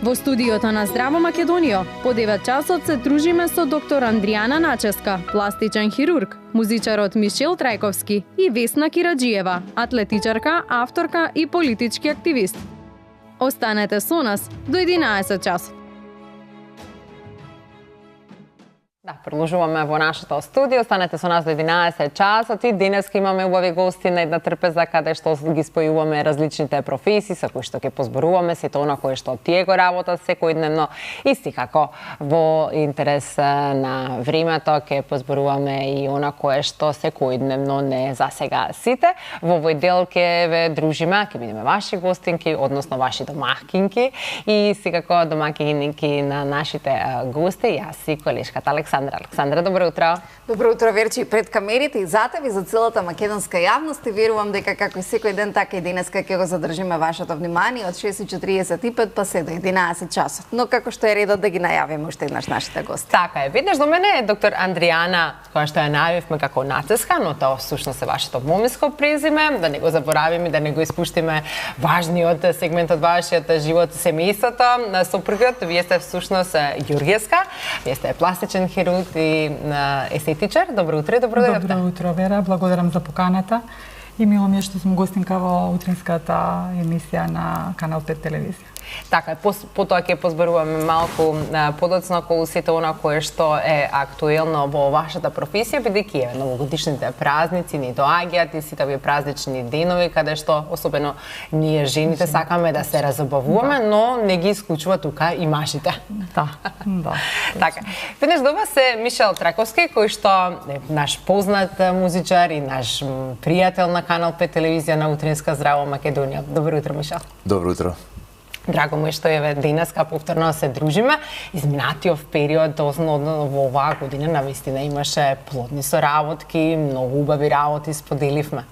Во студиото на Здраво Македонија, по 9 часот се дружиме со доктор Андријана Наческа, пластичен хирург, музичарот Мишел Трајковски и Весна Кираџиева, атлетичарка, авторка и политички активист. Останете со нас до 11 часот. Да, продолжуваме во нашето студио. Останете со нас до 11 часот и денеска имаме убави гости на една трпеза каде што ги спојуваме различните професии со кои што ќе позборуваме сето она кое што тие го работат секојдневно. Исти како во интерес на времето ќе позборуваме и она кое што секојдневно не засега сите. Во овој дел ќе ве дружиме, ќе бидеме ваши гостинки, односно ваши домакинки и секако домакинки на нашите гости, јас и колешката Александра, добро утро. Добро утро, Верчи, пред камерите и за тебе, за целата македонска јавност и верувам дека како и секој ден, така и денеска ќе го задржиме вашето внимание од 6:45 па се до 11 часот. Но како што е редот да ги најавиме уште еднаш нашите гости. Така е, видиш до мене е доктор Андријана, која што ја најавивме како Наческа, но тоа всушност е вашето момиско презиме, да не го заборавиме, да не го испуштиме важниот сегмент од вашиот живот, семејството, на сопругот. Вие сте всушност Ѓурѓевска, вие сте пластичен хирург и естетичар. Добро утро, добро дојдовте. Добро утро, Вера. Благодарам за поканата. И мило ми е што сум гостинка во утринската емисија на Канал 5 телевизија. Така, потоа ќе позборуваме малку подоцна околу сето она кое што е актуелно во вашата професија, бидејќи е новогодишните празници ни доаѓаат и сите овие празнични денови каде што особено ние жените сакаме да се разобавуваме, но не ги исклучува тука и мажите. Да. Така. Веднаш до вас е Мишел Трајковски, кој што е наш познат музичар и наш пријател на Канал 5 телевизија на утринска Здраво Македонија. Добро утро, Мишел. Добро утро. Драго му е што еве денеска повторно се дружиме. Изминатиот период, основно во оваа година, навистина имаше плодни соработки, многу убави работи споделивме.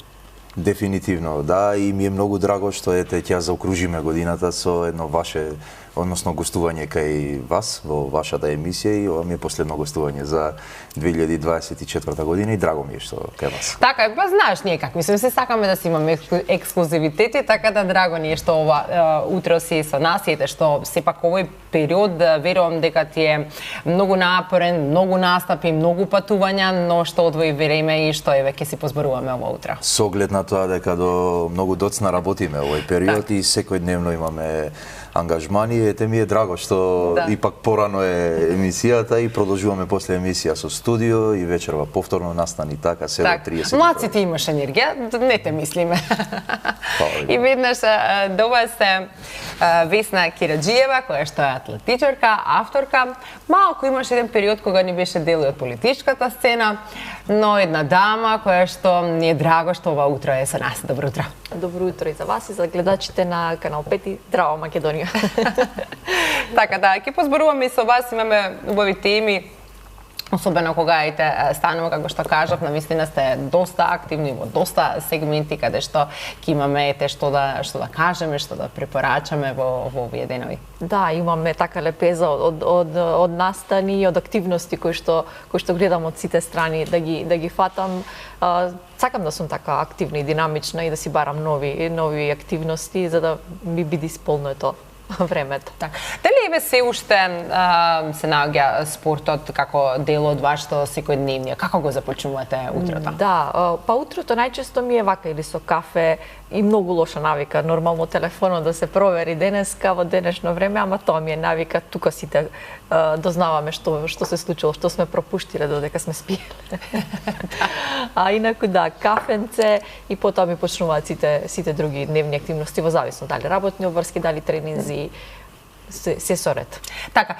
Дефинитивно, да, и ми е многу драго што ете ќе заокружиме годината со едно ваше, односно гостување кај вас во вашата емисија и ова ми е последно гостување за 2024 година и драго ми е што кај вас. Така е, па знаеш ние какви се сакаме да си имаме ексклузивитети, така да драго ни е што ова утро си со нас и што сепак овој период верувам дека ти е многу напорен, многу настапи, многу патувања, но што одвои време и што еве ќе си позборуваме ова утро. Со оглед на тоа дека до многу доцна работиме овој период и секојдневно имаме ангажмани, ете ми е драго што ипак порано е емисијата и продолжуваме после емисија со студио и вечерва повторно настани така се до 30. Младците имаш енергија, не те мислиме. И веднаш до вас е Весна Кираџиева, која што е атлетичарка, авторка. Малку имаш еден период кога ни беше дел од политичката сцена, но една дама која што ни е драго што ова утро е со нас. Добро утро. Добро утро и за вас и за гледачите на Канал 5 и Здраво Македонија. Така да, ќе позборуваме и со вас, имаме убави теми, особено кога станува, како што кажав, навистина сте доста активни во доста сегменти каде што ќе имаме што да кажеме, што да препорачаме во овие денови. Да, имаме така лепеза од настани и од активности кои што гледам од сите страни да ги фатам. Сакам да сум така активна и динамична и да си барам нови активности за да ми биде исполнето времето. Так. Дали еве се уште се наоѓа спортот како дел од вашето секојдневие? Како го започнувате утрото? Да, па утрото најчесто ми е вака или со кафе и многу лоша навика. Нормално телефонот да се провери денеска во денешно време, ама тоа ми е навика. Тука сите дознаваме што се случило, што сме пропуштиле додека сме спиеле. А инаку да, кафенце и потоа ми почнуваат сите други дневни активности во зависност дали работни обврски, дали тренинзи, се соред. Така,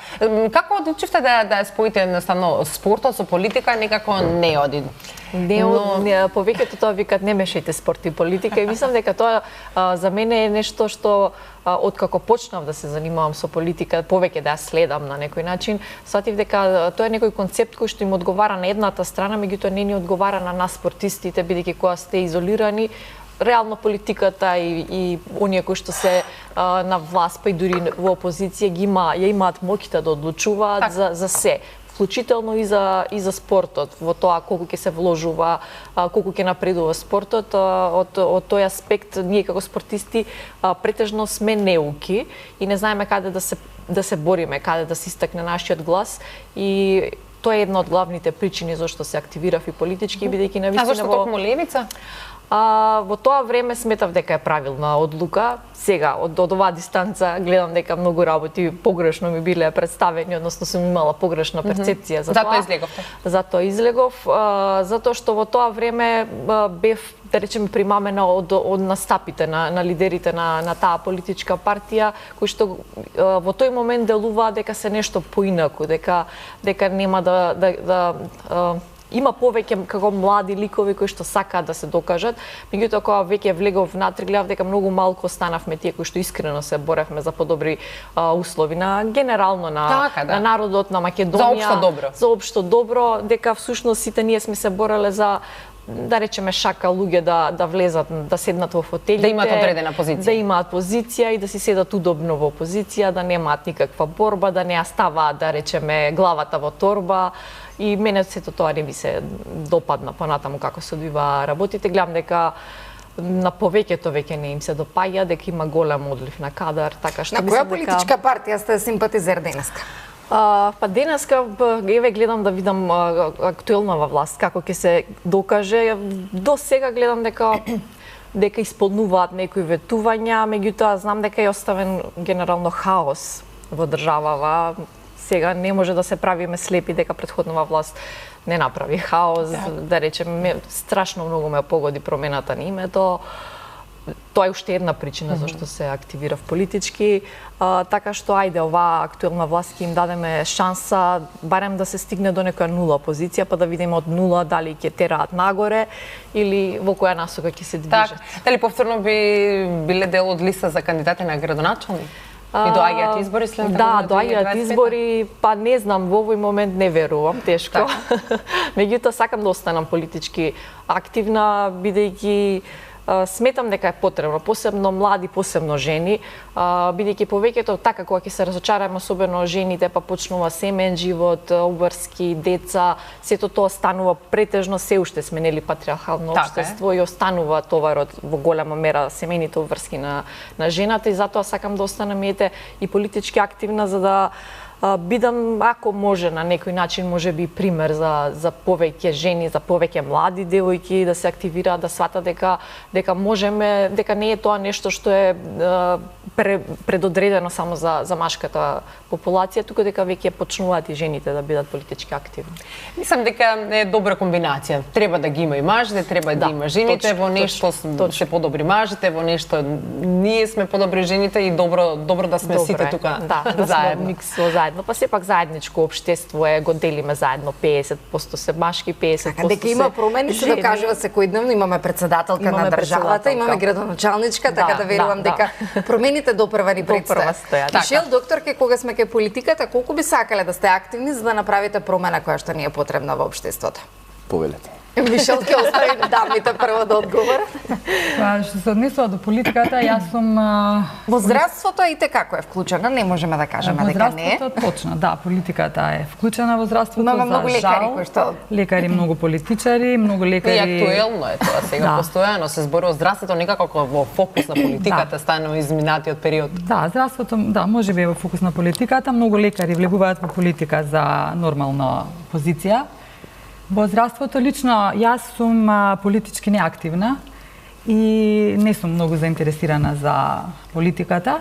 како одлучивте да споите едноставно спортот со политика, некако не оди? Повеќето тоа викат не мешајте спорт и политика и мислам дека тоа за мене е нешто што откако почнав да се занимавам со политика, повеќе да ја следам на некој начин, сфатив дека тоа е некој концепт кој што им одговара на едната страна, меѓутоа не ни одговара на нас спортистите, бидејќи кога сте изолирани, реално политиката и оние кои што се на власт, па и дури во опозиција ја имаат моќта да одлучуваат за се. вклучително и за спортот, во тоа колку ќе се вложува, колку ќе напредува спортот. Од тој аспект ние како спортисти претежно сме неуки и не знаеме каде да се бориме, каде да се истакне нашиот глас, и тоа е една од главните причини зашто се активирав и политички, бидејќи навистина зашто токму левица? Во тоа време сметав дека е правилна одлука. Сега, од оваа дистанца, гледам дека многу работи погрешно ми биле представени, односно сум имала погрешна перцепција за тоа. Затоа излеговте? Затоа излегов, затоа што во тоа време бев, да речеме, примамена од настапите на лидерите на таа политичка партија, кои што во тој момент делува дека се нешто поинаку, дека нема има повеќе како млади ликови кои што сакаат да се докажат, меѓутоа кога веќе влегов внатре, гледав дека многу малку останавме тие кои што искрено се боревме за подобри услови на генерално на народот на Македонија, за општо добро, дека всушност сите ние сме се бореле за, да речеме, шака луѓе да влезат, да седнат во фотелите, да имаат одредена позиција. Да имаат позиција и да си седат удобно во позиција, да немаат никаква борба, да не ја ставаат, да речеме, главата во торба. И мене сето тоа не ми се допадна понатаму како се одвива работите. Гледам дека на повеќето веќе не им се допаѓа, дека има голем одлив на кадар, така што на која политичка партија сте симпатизер денеска? Па денеска еве гледам да видам актуелнава власт како ќе се докаже. До сега гледам дека исполнуваат некои ветувања, меѓутоа знам дека е оставен генерално хаос во државава. Сега не може да се правиме слепи дека претходнава власт не направи хаос, да речеме, страшно многу ме погоди промената на името. Тоа е уште една причина зашто се активирав политички, така што ајде оваа актуелна власт ќе им дадеме шанса барем да се стигне до некоја нула позиција, па да видиме од нула дали ќе тераат нагоре или во која насока ќе се движат. Дали повторно би биле дел од листа за кандидати на градоначалник? И доаѓаат избори след тоа? Да, доаѓаат избори, па не знам, во овој момент не верувам, тешко. Меѓутоа сакам да останам политички активна, бидејќи сметам дека е потребно, посебно млади, посебно жени, бидејќи повеќето така кога ќе се разочараме, особено жените, па почнува семеен живот, обврски, деца, сето тоа станува претежно, се уште сме нели патриархално општество и останува товарот во голема мера семејните обврски на жената, и затоа сакам да останам и политички активна за да бидам, ако може, на некој начин, може би пример за повеќе жени, за повеќе млади девојки да се активираат, да сватат дека можеме, дека не е тоа нешто што е предодредено само за машката популација, туку дека веќе почнуваат и жените да бидат политички активни. Мислам дека е добра комбинација. Треба да ги има и мажите, треба да има жените, во нешто се подобри мажите, во нешто ние сме подобри жените и добро да сме сите тука заедно. Миксо заедно. Па сепак заедничко општество е, го делиме заедно, 50% се машки, 50% се жени. Дека има промени, се докажува секојдневно, имаме председателка на државата, имаме градоначалничка, така да верувам дека промените допрва ни предстојат. Мишел, докторке, кога сме кај политиката, колку би сакале да сте активни за да направите промена која што ни е потребна во општеството? Повелете. Мишел, ќе остави дамите прво да одговорат. Што се однесува до политиката, јас сум во здравството и како е вклучена, не можеме да кажеме дека не е. Во здравството точно, да, политиката е вклучена во здравството. Имаме многу лекари кои што лекари, многу политичари, многу лекари. И актуелно е тоа сега, постојано се зборува здравството некако во фокус на политиката станува изминатиот период. Да, здравството, да, можеби е во фокус на политиката, многу лекари влегуваат во политика за нормална позиција. Во здравството лично јас сум политички неактивна и не сум многу заинтересирана за политиката.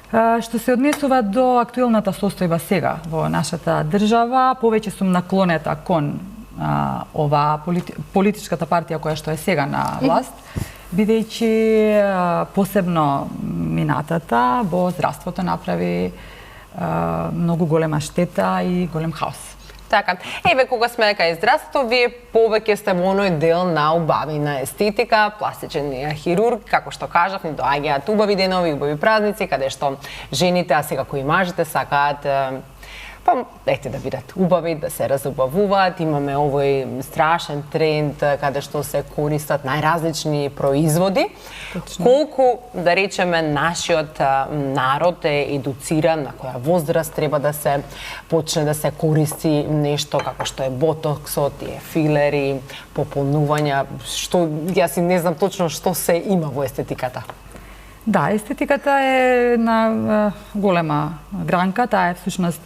Што се однесува до актуелната состојба сега во нашата држава, повеќе сум наклонета кон ова политичката партија која што е сега на власт, бидејќи посебно минатата во здравството направи многу голема штета и голем хаос. Така. Еве, кога сме кај здравството, вие повеќе сте во оној дел на убавина естетика, пластичен хирург, како што кажав, ни доаѓаат убави денови, убави празници, каде што жените, а секако и мажите, сакаат па ете да бидат убави, да се разубавуваат. Имаме овој страшен тренд каде што се користат најразлични производи. Точно. Колку, да речеме, нашиот народ е едуциран, на која возраст треба да се почне да се користи нешто како што е ботоксот, тие филери, пополнувања, што јас и не знам точно што се има во естетиката. Да, естетиката е на голема гранка, таа е всушност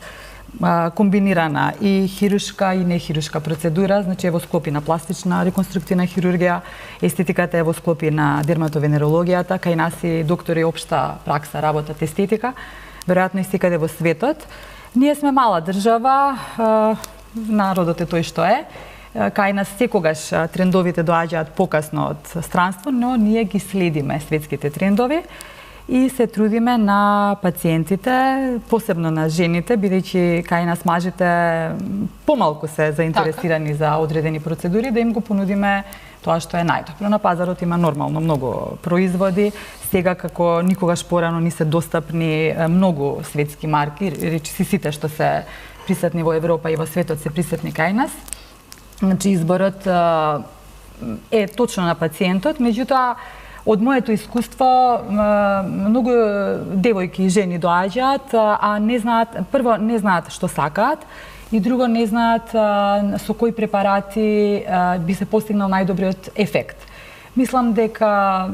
комбинирана и хируршка и нехируршка процедура, значи е во склопи на пластична реконструктивна хирургија, естетиката е во склопи на дерматовенерологијата, кај нас и доктори општа пракса работат естетика, веројатно и секаде во светот. Ние сме мала држава, народот е тој што е. Кај нас секогаш трендовите доаѓаат покасно од странство, но ние ги следиме светските трендови и се трудиме на пациентите, посебно на жените, бидејќи кај нас мажите помалку се заинтересирани за одредени процедури, да им го понудиме тоа што е најдобро. На пазарот има нормално многу производи, сега како никогаш порано ни се достапни многу светски марки, речиси сите што се присутни во Европа и во светот се присутни кај нас. Значи, изборот е точно на пациентот, меѓутоа, од моето искуство, многу девојки и жени доаѓаат, а не знаат, прво не знаат што сакаат, и друго не знаат со кои препарати би се постигнал најдобриот ефект. Мислам дека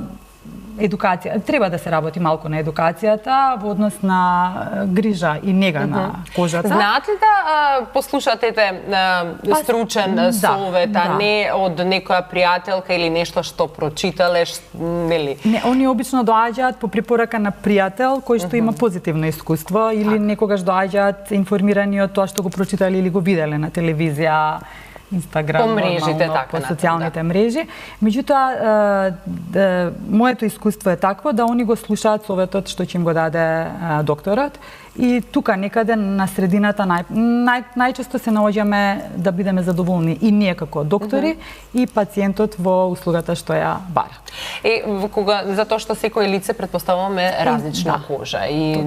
едукација, треба да се работи малку на едукацијата во однос на грижа и нега на кожата. Знаат ли да послушате стручен совет, а не од некоја пријателка или нешто што прочитале, нели? Не, они обично доаѓаат по препорака на пријател кој што има позитивно искуство или некогаш доаѓаат информирани од тоа што го прочитале или го виделе на телевизија, Инстаграм, по мрежите, по социјалните мрежи. Меѓутоа, моето искуство е такво да они го слушаат советот што ќе им го даде докторот и тука некаде на средината најчесто се наоѓаме да бидеме задоволни и ние како доктори и пациентот во услугата што ја бара. Затоа што секој лице предпоставуваме различна кожа и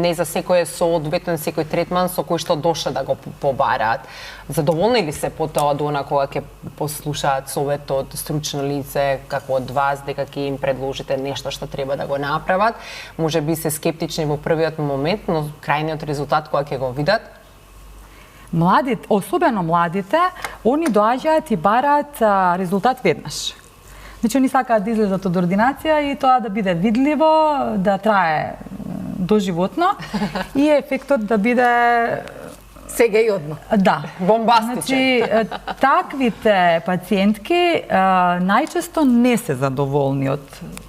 не за секој е соодветен секој третман со кој што дошле да го побараат. Задоволни ли се по тоа до кога ќе послушаат совет од стручно лице како од вас дека ќе им предложите нешто што треба да го направат? Може би се скептични во првиот момент, но крајниот резултат кога ќе го видат? Младите, особено младите, они доаѓаат и бараат резултат веднаш. Значи, они сакаат да излезат од ординација и тоа да биде видливо, да трае доживотно и ефектот да биде сега и одма. Да. Бомбастичен. Значи, таквите пациентки најчесто не се задоволни од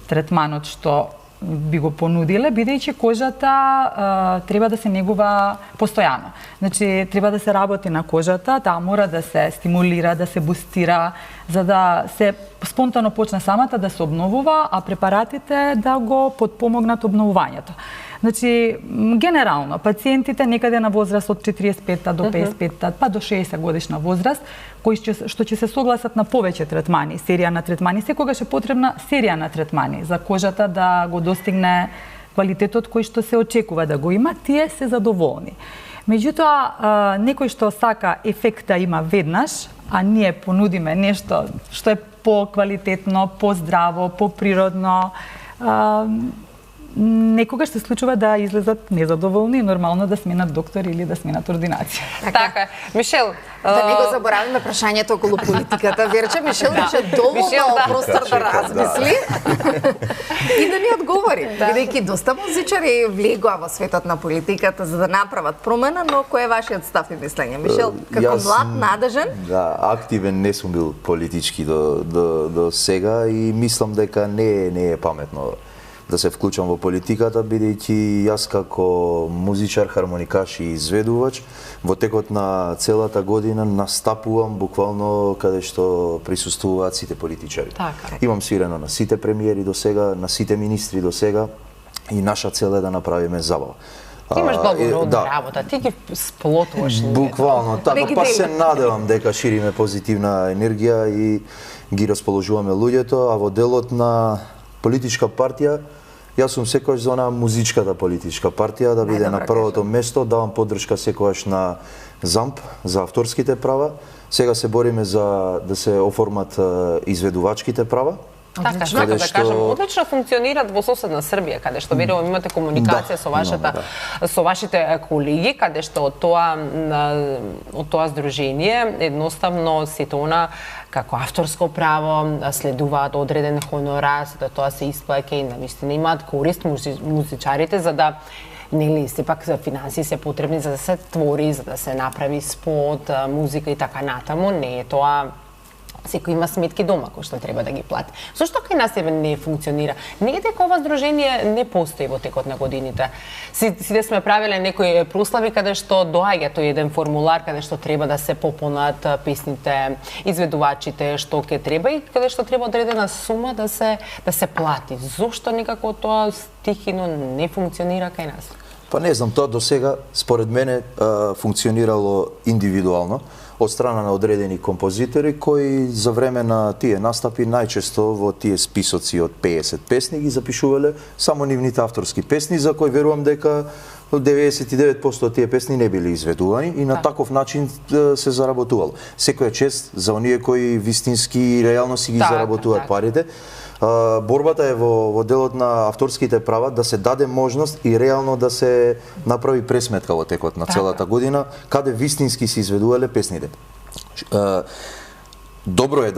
третманот што би го понудиле, бидејќи кожата треба да се негува постојано. Значи, треба да се работи на кожата, таа мора да се стимулира, да се бустира, за да се спонтано почне самата да се обновува, а препаратите да го подпомогнат обновувањето. Значи, генерално, пациентите некаде на возраст од 45 до 55, па до 60 годишна возраст, кои што ќе се согласат на повеќе третмани, серија на третмани, секогаш е потребна серија на третмани за кожата да го достигне квалитетот кој што се очекува да го има, тие се задоволни. Меѓутоа, некој што сака ефекта има веднаш, а ние понудиме нешто што е по-квалитетно, по-здраво, по-природно, некогаш се случува да излезат незадоволни и нормално да сменат доктор или да сменат ординација. Така. Мишел, да не го забораваме прашањето околу политиката. Верче, Мишел беше доволно простор да размисли и да ни одговори. Бидејќи доста музичари влегоа во светот на политиката за да направат промена, но кој е вашиот став и мислење? Мишел, како млад, надежен? Да, активен не сум бил политички до сега и мислам дека не е паметно да се вклучам во политиката, бидејќи јас како музичар, хармоникаш и изведувач во текот на целата година настапувам буквално каде што присуствуваат сите политичари. Така. Имам свирено на сите премиери до сега, на сите министри до сега и наша цел е да направиме забава. Ти имаш благородна работа, ти ги сплотуваш луѓето. Буквално така, па се надевам дека шириме позитивна енергија и ги расположуваме луѓето, а во делот на политичка партија Јас сум секогаш за онаа музичката политичка партија да биде на првото место, давам поддршка секогаш на ЗАМП за авторските права. Сега се бориме за да се оформат изведувачките права. Така, да кажем, одлично функционираат во соседна Србија, каде што верувам имате комуникација со вашите колеги, каде што од тоа здружение едноставно сите она како авторско право следуваат одреден хонорар, за да тоа се исплаќа и навистина имаат корист музичарите за да нели сепак за финансии се потребни за да се твори, за да се направи спот, музика и така натаму, не е тоа. Секој има сметки дома кои што треба да ги плати. Зошто кај нас не функционира? Не е дека ова здружение не постои во текот на годините. Сите сме правеле некои прослави каде што доаѓа тој еден формулар каде што треба да се попонат песните, изведувачите, што ќе треба и каде што треба одредена сума да се плати. Зошто некако тоа стихино не функционира кај нас? Па не знам, тоа до сега според мене функционирало индивидуално од страна на одредени композитори кои за време на тие настапи најчесто во тие списоци од 50 песни ги запишувале само нивните авторски песни за кои верувам дека 99% од тие песни не били изведувани и на таков начин се заработувало. Секоја чест за оние кои вистински реално си ги заработуваат парите. Борбата е во делот на авторските права да се даде можност и реално да се направи пресметка во текот на целата година каде вистински се изведувале песните. Добро е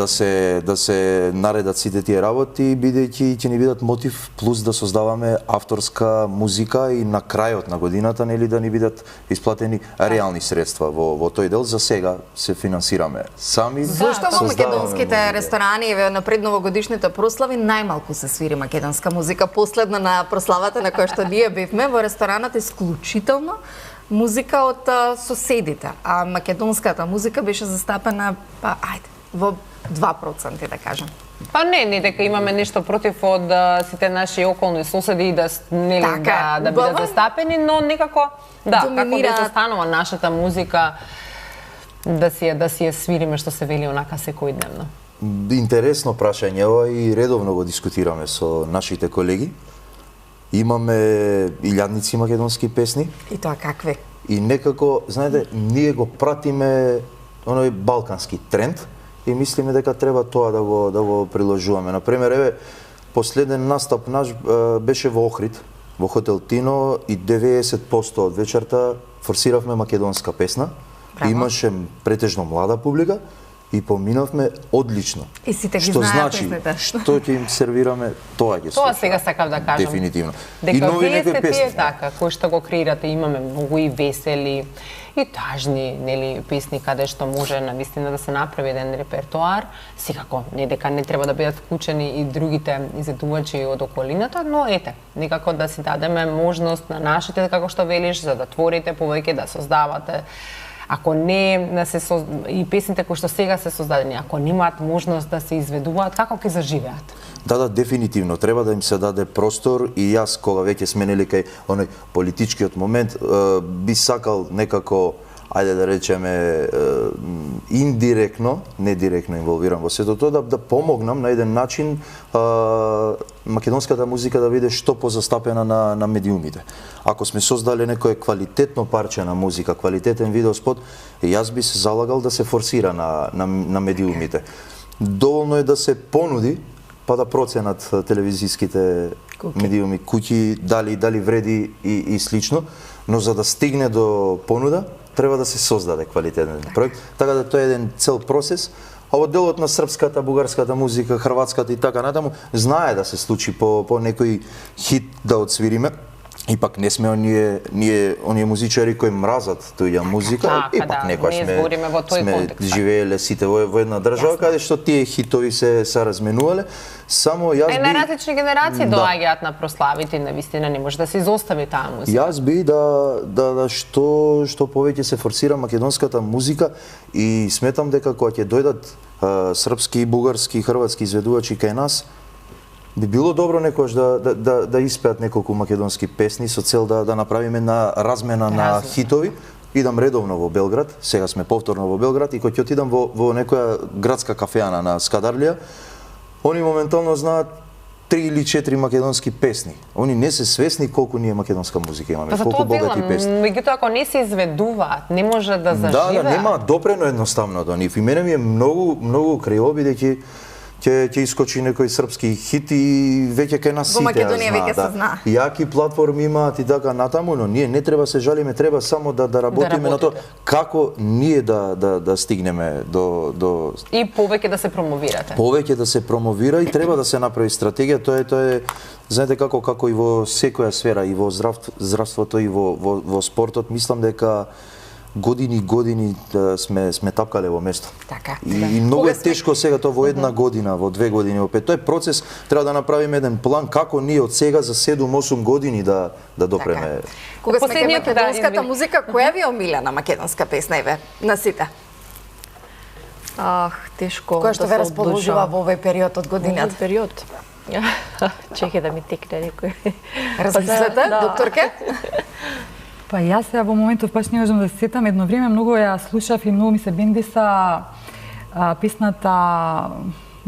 да се наредат сите тие работи, бидејќи ќе ни бидат мотив плюс да создаваме авторска музика и на крајот на годината нели да ни бидат исплатени реални средства во тој дел. За сега се финансираме сами. Зошто во македонските ресторани на предновогодишните прослави најмалку се свири македонска музика? Последна на прославата на која што ние бевме во ресторанот исклучително музика од соседите, а македонската музика беше застапена во 2% да кажем. Па не дека имаме нешто против од сите наши околни соседи да нели да бидат застапени, но некако како да застанува нашата музика да си ја свириме што се вели онака секојдневно. Интересно прашање ова и редовно го дискутираме со нашите колеги. Имаме илјадници македонски песни. И тоа какви? И некако, знаете, ние го пратиме оној балкански тренд и мислиме дека треба тоа да го приложуваме. Например, еве, последен настап наш беше во Охрид, во хотел Тино и 90% од вечерта форсиравме македонска песна. Имаше претежно млада публика и поминавме одлично. И сите ги знаат песните. Што ќе им сервираме, тоа ќе слушаме. Тоа сега сакав да кажам. Дефинитивно. Дека и нови некои песни. Така, кои што го креирате, имаме многу и весели, и тажни, нели, песни каде што може навистина да се направи еден репертоар. Секако, не дека не треба да бидат вклучени и другите изведувачи од околината, но ете, некако да си дадеме можност на нашите, како што велиш, за да творите повеќе, да создавате. Ако не и песните кои што сега се создадени, ако немаат можност да се изведуваат, како ќе заживеат? Да, дефинитивно треба да им се даде простор и јас кога веќе сме нели кај оној политичкиот момент би сакал некако, ајде да речеме, индиректно, не директно инволвирам во сето тоа, да помогнам на еден начин македонската музика да биде што позастапена на медиумите. Ако сме создале некое квалитетно парче на музика, квалитетен видеоспот, јас би се залагал да се форсира на медиумите. Доволно е да се понуди, па да проценат телевизиските медиуми, куќи, дали вреди и слично, но за да стигне до понуда, треба да се создаде квалитетен проект. Така да тоа е еден цел процес. А во делот на српската, бугарската музика, хрватската и така натаму, знае да се случи по некој хит да отсвириме. Ипак не сме оние музичари кои мразат туѓа музика, ипак некој сме живееле сите во една држава каде што тие хитови се разменувале. Само јас на различни генерации доаѓаат на прославите, навистина не може да се изостави таа музика. Јас би да што повеќе се форсира македонската музика и сметам дека кога ќе дојдат српски, бугарски и хрватски изведувачи кај нас, би било добро некојаш да испеат неколку македонски песни со цел да направиме на размена на хитови. Идам редовно во Белград, сега сме повторно во Белград и кога ќе отидам во некоја градска кафеана на Скадарлија, они моментално знаат 3 или 4 македонски песни. Они не се свесни колку ние македонска музика имаме, Па колку богати песни. Меѓутоа, ако не се изведуваат, не може да заживеат. Да, нема допрено едноставно до нив. И мене ми е многу крај оби дека ќе искочи некој српски хит и веќе кај нас сите Македонија веќе се знае. Јаки платформи имаат и така натаму, но ние не треба се жалиме, треба само да работиме на тоа како ние да стигнеме до И повеќе да се промовирате. Повеќе да се промовира и треба да се направи стратегија. Тоа е знаете како и во секоја сфера, и во здравството и во спортот, мислам дека години сме тапкале во место. Така. И многу е тешко сега тоа во една година, во 2 години, во 5. Тоа е процес, треба да направиме еден план како ние од сега за 7-8 години да допреме. Кога сме кај Последниот, македонската музика, која ви е омилена македонска песна еве на сите? Тешко. Која што ве расположува во овој период од годината? Овој период. Чекај да ми текне некој. Размислете, докторке? Па јас сега во моментов баш не можам да се сетам, едно време многу ја слушав и многу ми се бендиса песната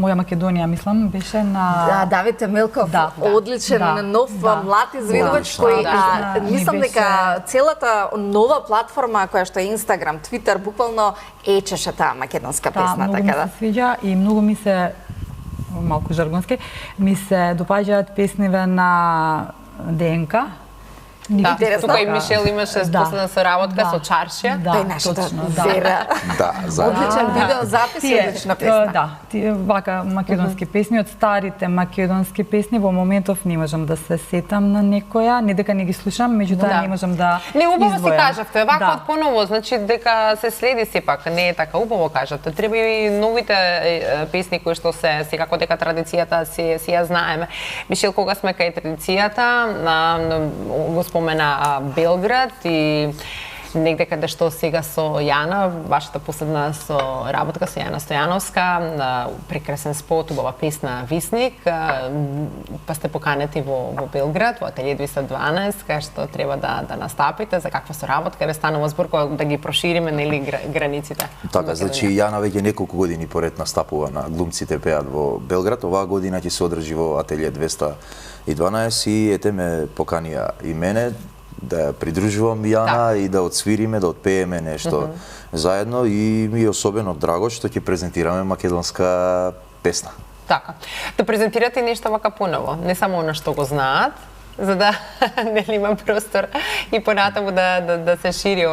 Моја Македонија, мислам, беше на Давид Емилков, одличен нов млад изведувач кој мислам дека целата нова платформа која што е Инстаграм, Твитер, буквално ечеше таа македонска песна, така да. Многу ми се свиѓа и многу ми се малку жаргонски, ми се допаѓаат песниве на ДНК. Да, тука и Мишел имаше способна соработка со Чаршија. Тој нашата Зера. Одличен видео запис и одлична песна. Да, тие вака македонски песни, од старите македонски песни, во моментов не можам да се сетам на некоја, не дека не ги слушам, меѓутоа не можам да Не, убаво си издвојам. кажавте, вака од поново, значи дека се следи сепак, не е така, убаво кажате. Треба и новите песни кои што се секако дека традицијата си ја знаеме. Мишел, кога сме кај традицијата, го спомена Белград и негде каде што сега со Јана, вашата последна со работка со Јана Стојановска, прекрасен спот, убава песна Висник, па сте поканети во Белград, во Ателје 212, кај што треба да настапите, за каква соработка ве станува збор, да ги прошириме нели границите. Така, значи Јана веќе неколку години поред настапува на Глумците пеат во Белград, оваа година ќе се одржи во Ателје 212 и ете ме поканија и мене да ја придружувам Јана и да отсвириме, да отпееме нешто заедно и ми е особено драго што ќе презентираме македонска песна. Така. Да презентирате нешто вака поново, не само она што го знаат, за да нели има простор и понатаму да се шири,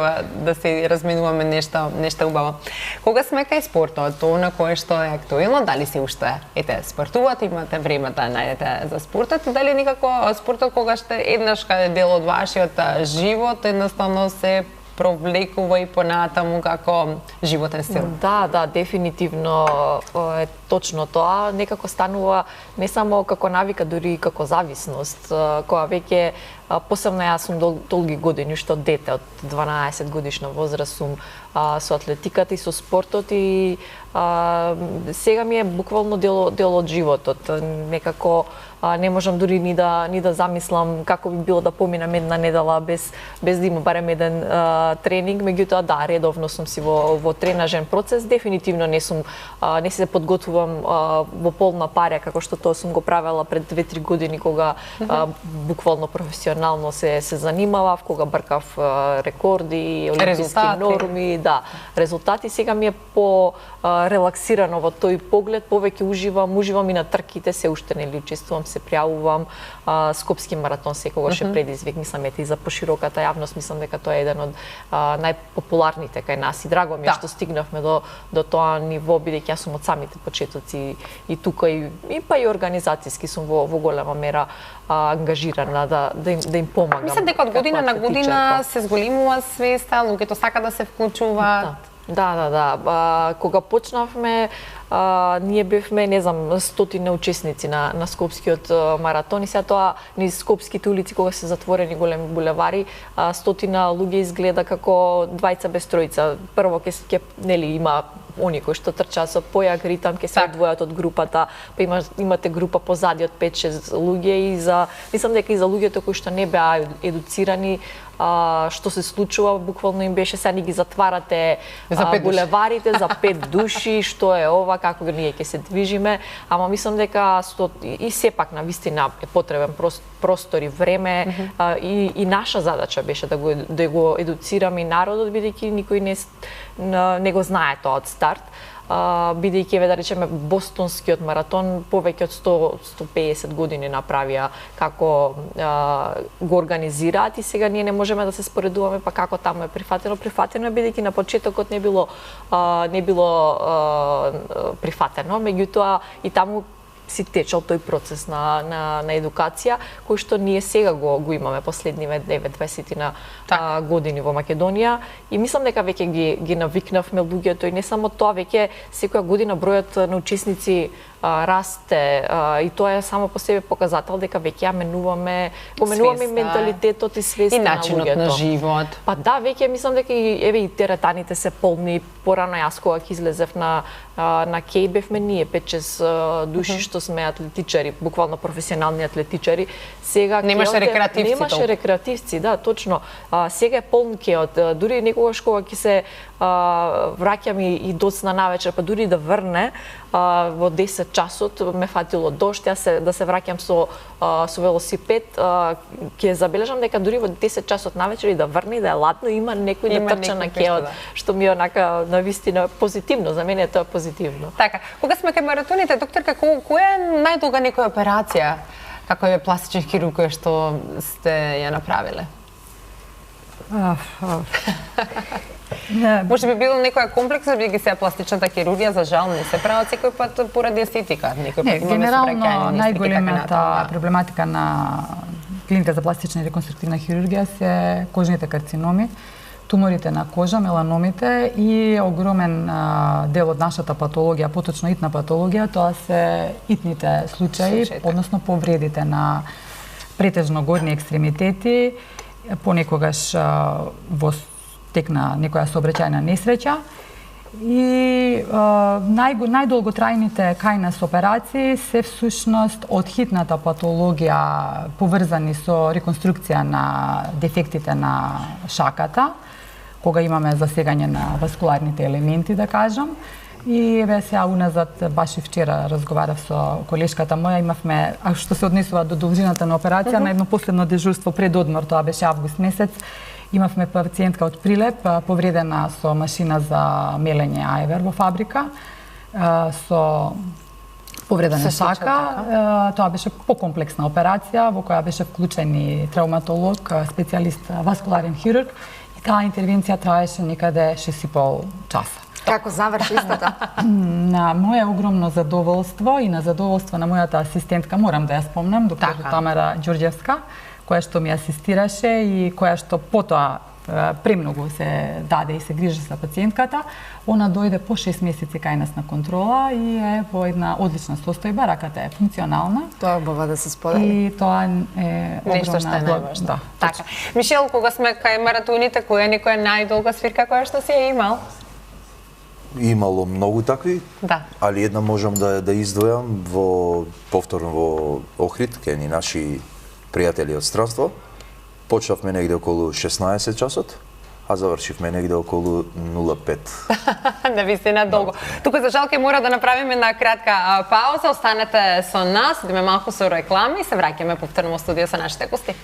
да се разменуваме нешто убаво. Кога сме кај спортот, она кое што е актуелно, дали се уште спортувате, имате време да најдете за спортот и дали никако спортот кога што еднаш каде дел од вашиот живот едноставно се провлекува и понатаму како животен стил. Да, дефинитивно е точно тоа. Некако станува не само како навика, дури и како зависност, која веќе посебно јас сум долги години, што дете од 12 годишна возраст сум со атлетиката и со спортот и сега ми е буквално дел од животот. Некако не можам дури ни да замислам како би било да поминам една недела без да има барем еден тренинг, меѓутоа да, редовно сум си во тренажен процес, дефинитивно не се подготвувам во полна парја како што тоа сум го правела пред 2-3 години кога буквално професионално се занимавав, кога бркав рекорди, олимписки норми, резултати. Сега ми е по релаксирано во тој поглед, повеќе уживам и на трките, се уште нели учествувам, се пријавувам. Скопски маратон секогаш е предизвик, мислам и за пошироката јавност, мислам дека тоа е еден од најпопуларните кај нас и драго ми е што стигнавме до тоа ниво, бидејќи јас сум од самите почетоци и тука и па и организацијски сум во голема мера ангажирана да им помагам. Мислам дека од година на година се зголемува свеста, луѓето сака да се вклучуваат. Да. Кога почнавме, ние бевме, не знам, стотина учесници на Скопскиот маратон и сега тоа низ скопските улици кога се затворени големи булевари, стотина луѓе изгледа како двајца без тројца. Прво ќе нели има они кои што трчаат со појак ритам, ќе се одвојат од групата, па имате група позади од 5-6 луѓе и мислам дека и за луѓето кои што не беа едуцирани, што се случува, буквално им беше сега ни ги затварате булеварите за 5 души, што е ова, како ние ќе се движиме, ама мислам дека и сепак на вистина е потребен простор и време и наша задача беше да го едуцираме и народот, бидејќи никој не го знае тоа од старт. Бидејќи да речеме бостонскиот маратон повеќе од 100-150 години направија како го организираат и сега ние не можеме да се споредуваме па како таму е прифатено. Прифатено е бидејќи на почетокот не било прифатено, меѓутоа и таму си течел тој процес на едукација, кој што ние сега го имаме последниве 9-20 години во Македонија и мислам дека веќе ги навикнавме луѓето и не само тоа, веќе секоја година бројот на учесници расте и тоа е само по себе показател дека веќе ја менуваме менталитетот и свеста на луѓето. И начинот на живот. Па да, веќе мислам дека и теретаните се полни. Порано јас кога ќе излезев на Кеј бевме ние 5-6 души што сме атлетичари, буквално професионални атлетичари. Сега немаше рекреативци. Немаше рекреативци, да, точно. Сега е полн Кејот. Дури некогаш кога ќе се враќам и доцна навечер, па дури да врне во 10 часот ме фатило дожд, јас да се враќам со велосипед, ќе забележам дека дури во 10 часот навечер и да врне и да е ладно, има некој да трча на Кејот, што ми е онака навистина позитивно, за мене тоа е позитивно. Така, кога сме кај маратоните, докторка, која е најдолга некоја операција, како е пластичен хирург која што сте ја направиле? Може би било некоја комплекса, бидејќи сега пластичната хирургија за жал не се прават секој пат поради естетика. Генерално најголемата проблематика на клиника за пластична и реконструктивна хирургија се кожните карциноми, туморите на кожа, меланомите и огромен дел од нашата патологија, поточно итна патологија, тоа се итните случаи, односно повредите на претежно горни екстремитети, понекогаш во тек на некоја сообраќајна несреќа и најдолготрајните кај нас операции се всушност од хитната патологија поврзани со реконструкција на дефектите на шаката, кога имаме засегање на васкуларните елементи, да кажам. И еве сега уназад, баш и вчера разговарав со колешката моја, имавме, а што се однесува до должината на операција, на едно последно дежурство пред одмор, тоа беше август месец, имавме пациентка од Прилеп, повредена со машина за мелење ајвер во фабрика, со повреда на шака. Тоа беше покомплексна операција, во која беше вклучен и травматолог, специјалист васкуларен хирург, и таа интервенција траеше некаде 6,5 часа. Како заврши истата? На моје огромно задоволство и на задоволство на мојата асистентка, морам да ја спомнам, доктор Тамара Ѓорѓевска, која што ми асистираше и која што потоа премногу се даде и се грижи за пациентката. Она дојде по 6 месеци кај нас на контрола и е во една одлична состојба, раката е функционална. Тоа е убаво да се сподели. И тоа е нешто што е најважно. Да, така. Мишел, кога сме кај маратоните, која е некоја најдолга свирка која што си ја имал? Имало многу такви, али една можам да издвојам повторно во Охрид, кај ни наши пријатели од странство. Почнавме негде околу 16 часот, а завршивме негде околу 05. Навистина долго. Тука за жал ќе мора да направиме една кратка пауза. Останете со нас, идеме малку со реклами и се враќаме повторно во студио со нашите гости.